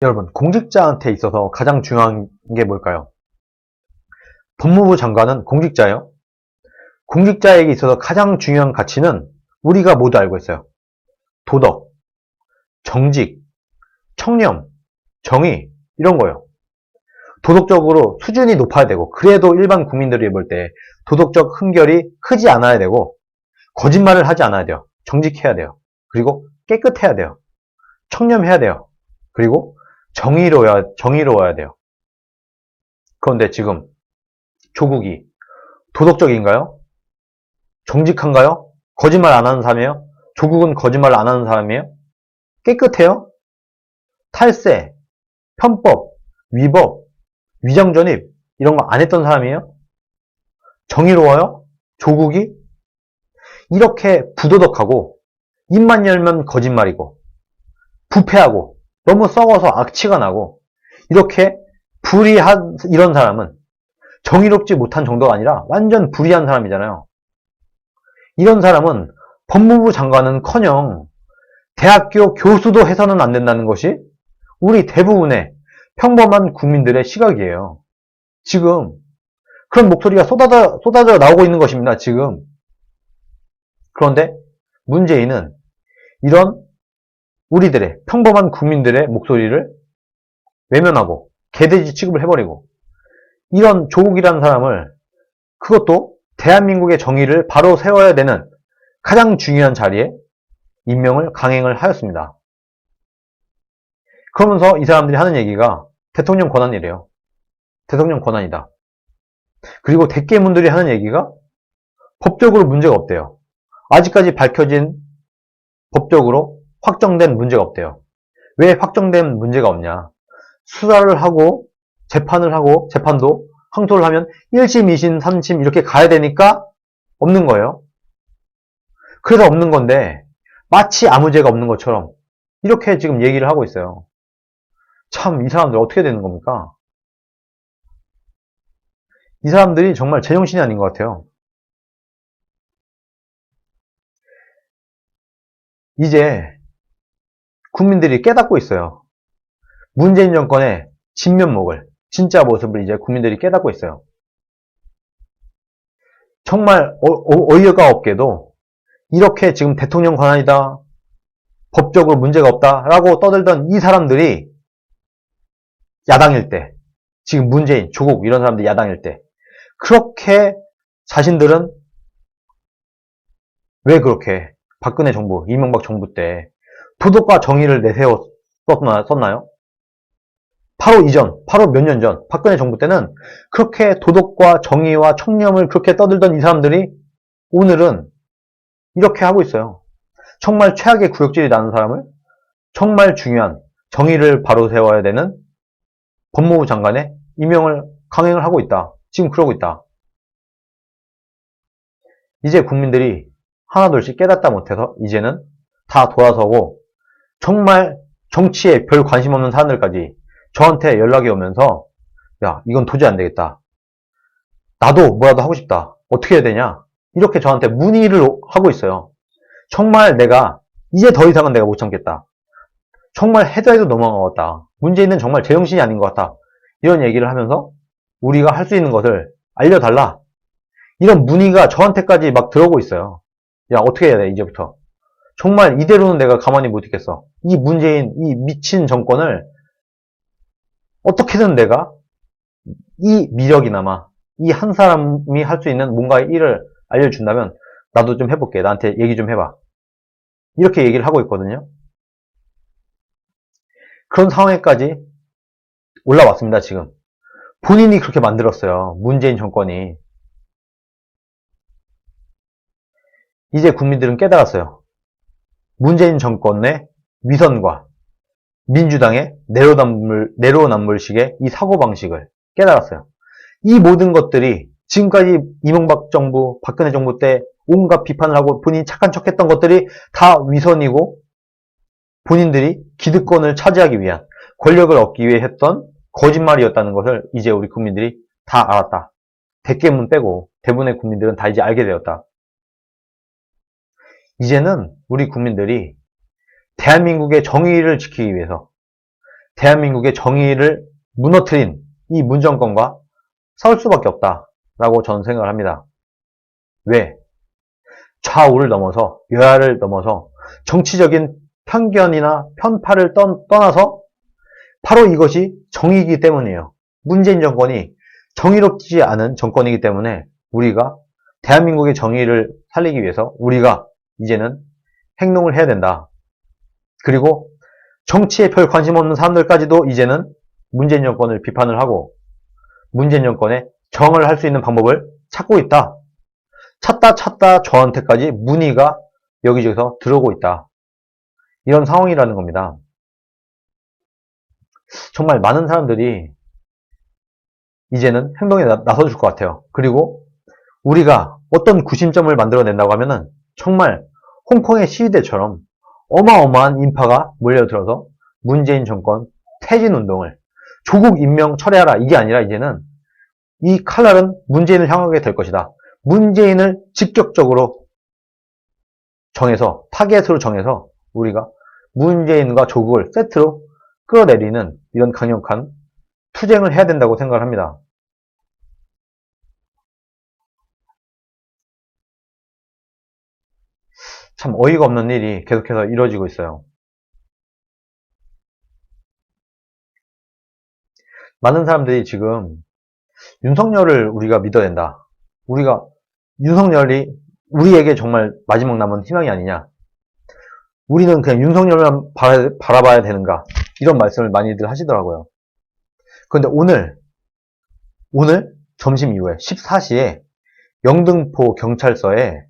여러분, 공직자한테 있어서 가장 중요한 게 뭘까요? 법무부 장관은 공직자예요. 공직자에게 있어서 가장 중요한 가치는 우리가 모두 알고 있어요. 도덕, 정직, 청렴, 정의 이런 거예요. 도덕적으로 수준이 높아야 되고 그래도 일반 국민들이 볼 때 도덕적 흠결이 크지 않아야 되고 거짓말을 하지 않아야 돼요. 정직해야 돼요. 그리고 깨끗해야 돼요. 청렴해야 돼요. 그리고 정의로워야 돼요. 그런데 지금 조국이 도덕적인가요? 정직한가요? 거짓말 안 하는 사람이에요? 조국은 거짓말 안 하는 사람이에요? 깨끗해요? 탈세, 편법, 위법, 위장전입 이런 거 안 했던 사람이에요? 정의로워요? 조국이? 이렇게 부도덕하고 입만 열면 거짓말이고 부패하고 너무 썩어서 악취가 나고 이렇게 불의한 이런 사람은 정의롭지 못한 정도가 아니라 완전 불의한 사람이잖아요. 이런 사람은 법무부 장관은커녕 대학교 교수도 해서는 안 된다는 것이 우리 대부분의 평범한 국민들의 시각이에요. 지금 그런 목소리가 쏟아져 나오고 있는 것입니다. 지금. 그런데 문재인은 이런 우리들의 평범한 국민들의 목소리를 외면하고 개돼지 취급을 해버리고 이런 조국이라는 사람을 그것도 대한민국의 정의를 바로 세워야 되는 가장 중요한 자리에 임명을 강행을 하였습니다. 그러면서 이 사람들이 하는 얘기가 대통령 권한이래요. 대통령 권한이다. 그리고 대깨문들이 하는 얘기가 법적으로 문제가 없대요. 아직까지 밝혀진 법적으로 확정된 문제가 없대요. 왜 확정된 문제가 없냐? 수사를 하고 재판을 하고 재판도 항소를 하면 1심, 2심, 3심 이렇게 가야 되니까 없는 거예요. 그래서 없는 건데 마치 아무 죄가 없는 것처럼 이렇게 지금 얘기를 하고 있어요. 참 이 사람들 어떻게 되는 겁니까? 이 사람들이 정말 제정신이 아닌 것 같아요. 이제 국민들이 깨닫고 있어요. 문재인 정권의 진면목을, 진짜 모습을 이제 국민들이 깨닫고 있어요. 정말 어이가 없게도 이렇게 지금 대통령 권한이다, 법적으로 문제가 없다라고 떠들던 이 사람들이 야당일 때, 지금 문재인, 조국 이런 사람들이 야당일 때 그렇게 자신들은 왜 그렇게 박근혜 정부, 이명박 정부 때 도덕과 정의를 내세웠었나요? 바로 몇 년 전, 박근혜 정부 때는 그렇게 도덕과 정의와 청렴을 그렇게 떠들던 이 사람들이 오늘은 이렇게 하고 있어요. 정말 최악의 구역질이 나는 사람을 정말 중요한 정의를 바로 세워야 되는 법무부 장관의 임명을 강행을 하고 있다. 지금 그러고 있다. 이제 국민들이 하나둘씩 깨닫다 못해서 이제는 다 돌아서고 정말 정치에 별 관심 없는 사람들까지 저한테 연락이 오면서 야 이건 도저히 안 되겠다. 나도 뭐라도 하고 싶다. 어떻게 해야 되냐? 이렇게 저한테 문의를 하고 있어요. 정말 내가 이제 더 이상은 내가 못 참겠다. 정말 해도 넘어간 것 같다. 문재인은 정말 제정신이 아닌 것 같다. 이런 얘기를 하면서 우리가 할 수 있는 것을 알려달라. 이런 문의가 저한테까지 막 들어오고 있어요. 야 어떻게 해야 돼 이제부터. 정말 이대로는 내가 가만히 못 있겠어. 이 문재인 이 미친 정권을 어떻게든 내가 이 미력이나마 이 한 사람이 할 수 있는 뭔가의 일을 알려준다면 나도 좀 해볼게. 나한테 얘기 좀 해봐. 이렇게 얘기를 하고 있거든요. 그런 상황에까지 올라왔습니다. 지금. 본인이 그렇게 만들었어요. 문재인 정권이. 이제 국민들은 깨달았어요. 문재인 정권의 위선과 민주당의 내로남불식의 이 사고방식을 깨달았어요. 이 모든 것들이 지금까지 이명박 정부, 박근혜 정부 때 온갖 비판을 하고 본인이 착한 척 했던 것들이 다 위선이고 본인들이 기득권을 차지하기 위한 권력을 얻기 위해 했던 거짓말이었다는 것을 이제 우리 국민들이 다 알았다. 대깨문 빼고 대부분의 국민들은 다 이제 알게 되었다. 이제는 우리 국민들이 대한민국의 정의를 지키기 위해서 대한민국의 정의를 무너뜨린 이 문정권과 싸울 수밖에 없다라고 저는 생각을 합니다. 왜? 좌우를 넘어서, 여야를 넘어서 정치적인 편견이나 편파를 떠나서 바로 이것이 정의이기 때문이에요. 문재인 정권이 정의롭지 않은 정권이기 때문에 우리가 대한민국의 정의를 살리기 위해서 우리가 이제는 행동을 해야 된다. 그리고 정치에 별 관심 없는 사람들까지도 이제는 문재인 정권을 비판을 하고 문재인 정권에 정을 할 수 있는 방법을 찾고 있다. 찾다 저한테까지 문의가 여기저기서 들어오고 있다. 이런 상황이라는 겁니다. 정말 많은 사람들이 이제는 행동에 나서줄 것 같아요. 그리고 우리가 어떤 구심점을 만들어낸다고 하면은 정말 홍콩의 시위대처럼 어마어마한 인파가 몰려들어서 문재인 정권 퇴진 운동을 조국 임명 철회하라 이게 아니라 이제는 이 칼날은 문재인을 향하게 될 것이다. 문재인을 직접적으로 정해서 타겟으로 정해서 우리가 문재인과 조국을 세트로 끌어내리는 이런 강력한 투쟁을 해야 된다고 생각을 합니다. 참 어이가 없는 일이 계속해서 이루어지고 있어요. 많은 사람들이 지금 윤석열을 우리가 믿어야 된다. 우리가 윤석열이 우리에게 정말 마지막 남은 희망이 아니냐. 우리는 그냥 윤석열만 바라봐야 되는가. 이런 말씀을 많이들 하시더라고요. 그런데 오늘 점심 이후에 14시에 영등포 경찰서에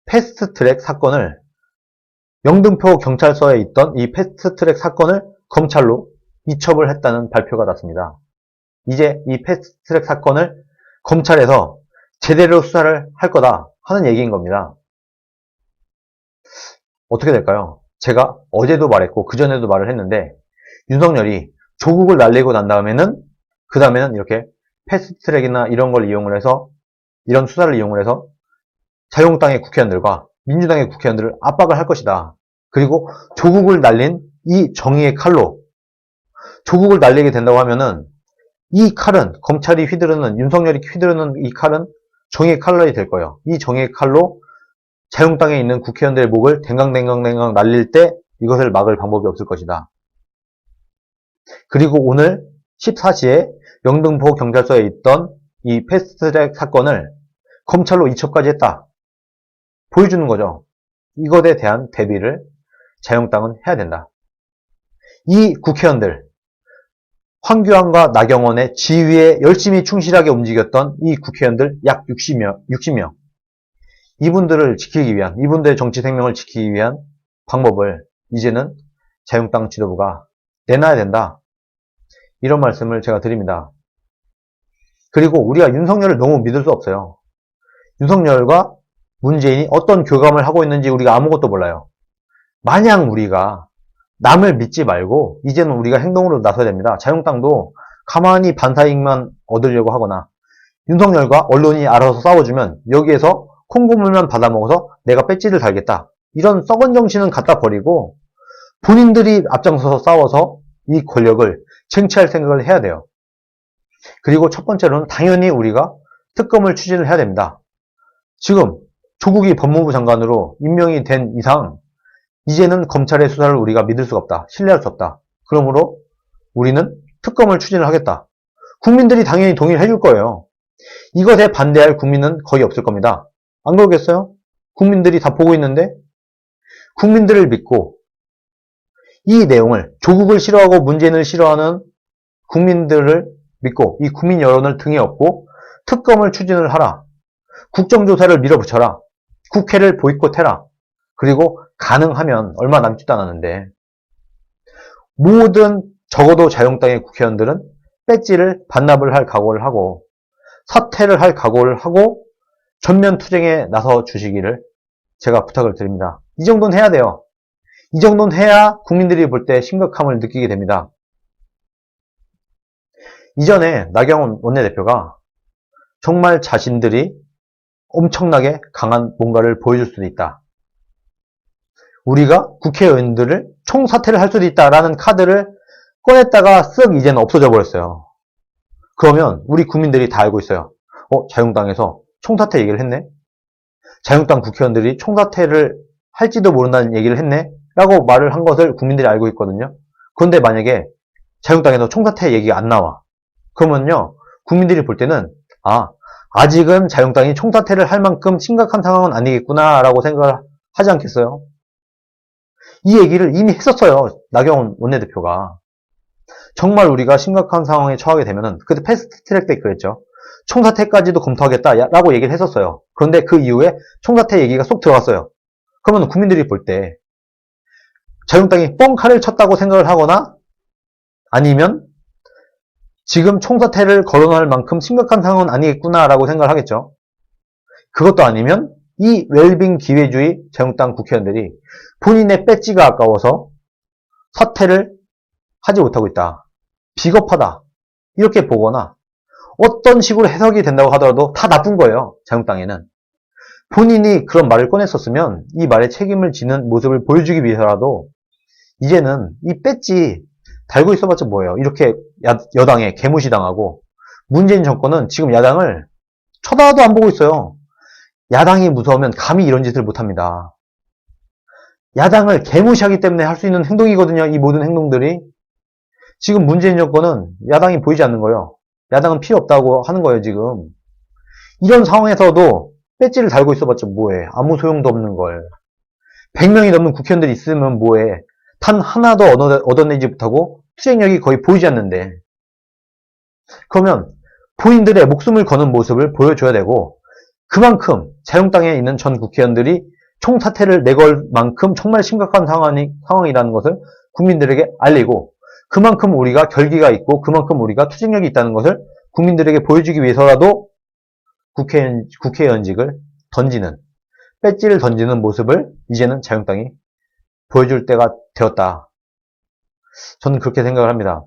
패스트트랙 사건을 영등포 경찰서에 있던 이 패스트트랙 사건을 검찰로 이첩을 했다는 발표가 났습니다. 이제 이 패스트트랙 사건을 검찰에서 제대로 수사를 할 거다 하는 얘기인 겁니다. 어떻게 될까요? 제가 어제도 말했고 그전에도 말을 했는데 윤석열이 조국을 날리고 난 다음에는 이렇게 패스트트랙이나 이런 걸 이용을 해서 이런 수사를 이용을 해서 자유한국당의 국회의원들과 민주당의 국회의원들을 압박을 할 것이다. 그리고 조국을 날린 이 정의의 칼로 조국을 날리게 된다고 하면은 이 칼은 검찰이 휘두르는 윤석열이 휘두르는 이 칼은 정의의 칼날이 될 거예요. 이 정의의 칼로 자유한국당에 있는 국회의원들의 목을 댕강댕강 날릴 때 이것을 막을 방법이 없을 것이다. 그리고 오늘 14시에 영등포 경찰서에 있던 이 패스트트랙 사건을 검찰로 이첩까지 했다. 보여주는 거죠. 이것에 대한 대비를 자유한국당은 해야 된다. 이 국회의원들 황교안과 나경원의 지휘에 열심히 충실하게 움직였던 이 국회의원들 약 60명. 이분들을 지키기 위한, 이분들의 정치 생명을 지키기 위한 방법을 이제는 자유한국당 지도부가 내놔야 된다. 이런 말씀을 제가 드립니다. 그리고 우리가 윤석열을 너무 믿을 수 없어요. 윤석열과 문재인이 어떤 교감을 하고 있는지 우리가 아무것도 몰라요. 마냥 우리가 남을 믿지 말고 이제는 우리가 행동으로 나서야 됩니다. 자유한국당도 가만히 반사이익만 얻으려고 하거나 윤석열과 언론이 알아서 싸워주면 여기에서 콩고물만 받아먹어서 내가 배지를 달겠다. 이런 썩은 정신은 갖다 버리고 본인들이 앞장서서 싸워서 이 권력을 쟁취할 생각을 해야 돼요. 그리고 첫 번째로는 당연히 우리가 특검을 추진을 해야 됩니다. 지금 조국이 법무부 장관으로 임명이 된 이상 이제는 검찰의 수사를 우리가 믿을 수가 없다. 신뢰할 수 없다. 그러므로 우리는 특검을 추진을 하겠다. 국민들이 당연히 동의를 해줄 거예요. 이것에 반대할 국민은 거의 없을 겁니다. 안 그러겠어요? 국민들이 다 보고 있는데 국민들을 믿고 이 내용을 조국을 싫어하고 문재인을 싫어하는 국민들을 믿고 이 국민 여론을 등에 업고 특검을 추진을 하라. 국정조사를 밀어붙여라. 국회를 보이콧해라. 그리고 가능하면 얼마 남지도 않았는데 모든 적어도 자유한국당의 국회의원들은 배지를 반납을 할 각오를 하고 사퇴를 할 각오를 하고 전면 투쟁에 나서 주시기를 제가 부탁을 드립니다. 이 정도는 해야 돼요. 이 정도는 해야 국민들이 볼 때 심각함을 느끼게 됩니다. 이전에 나경원 원내대표가 정말 자신들이 엄청나게 강한 뭔가를 보여줄 수도 있다. 우리가 국회의원들을 총사퇴를 할 수도 있다라는 카드를 꺼냈다가 쓱 이제는 없어져 버렸어요. 그러면 우리 국민들이 다 알고 있어요. 자유한국당에서 총사퇴 얘기를 했네? 자유한국당 국회의원들이 총사퇴를 할지도 모른다는 얘기를 했네? 라고 말을 한 것을 국민들이 알고 있거든요. 그런데 만약에 자유한국당에서 총사퇴 얘기가 안 나와. 그러면요, 국민들이 볼 때는, 아직은 자유한국당이 총사퇴를 할 만큼 심각한 상황은 아니겠구나, 라고 생각을 하지 않겠어요? 이 얘기를 이미 했었어요. 나경원 원내대표가. 정말 우리가 심각한 상황에 처하게 되면은, 그때 패스트 트랙 때 그랬죠. 총사퇴까지도 검토하겠다라고 얘기를 했었어요. 그런데 그 이후에 총사퇴 얘기가 쏙 들어갔어요. 그러면 국민들이 볼 때, 자유한국당이 뻥카를 쳤다고 생각을 하거나, 아니면, 지금 총사퇴를 거론할 만큼 심각한 상황은 아니겠구나라고 생각을 하겠죠. 그것도 아니면, 이 웰빙 기회주의 자유한국당 국회의원들이 본인의 배지가 아까워서 사퇴를 하지 못하고 있다. 비겁하다. 이렇게 보거나 어떤 식으로 해석이 된다고 하더라도 다 나쁜 거예요. 자유한국당에는. 본인이 그런 말을 꺼냈었으면 이 말에 책임을 지는 모습을 보여주기 위해서라도 이제는 이 배지 달고 있어봤자 뭐예요. 이렇게 여당에 개무시당하고 문재인 정권은 지금 야당을 쳐다도 안 보고 있어요. 야당이 무서우면 감히 이런 짓을 못합니다. 야당을 개무시하기 때문에 할 수 있는 행동이거든요. 이 모든 행동들이. 지금 문재인 정권은 야당이 보이지 않는 거예요. 야당은 필요 없다고 하는 거예요, 지금. 이런 상황에서도 배지를 달고 있어봤자 뭐해. 아무 소용도 없는 걸. 100명이 넘는 국회의원들이 있으면 뭐해. 단 하나도 얻어내지 못하고 투쟁력이 거의 보이지 않는데. 그러면 본인들의 목숨을 거는 모습을 보여줘야 되고 그만큼 자유한국당에 있는 전 국회의원들이 총사퇴를 내걸 만큼 정말 심각한 상황이라는 것을 국민들에게 알리고 그만큼 우리가 결기가 있고 그만큼 우리가 투쟁력이 있다는 것을 국민들에게 보여주기 위해서라도 국회의원직을 던지는, 배지를 던지는 모습을 이제는 자유한국당이 보여줄 때가 되었다. 저는 그렇게 생각을 합니다.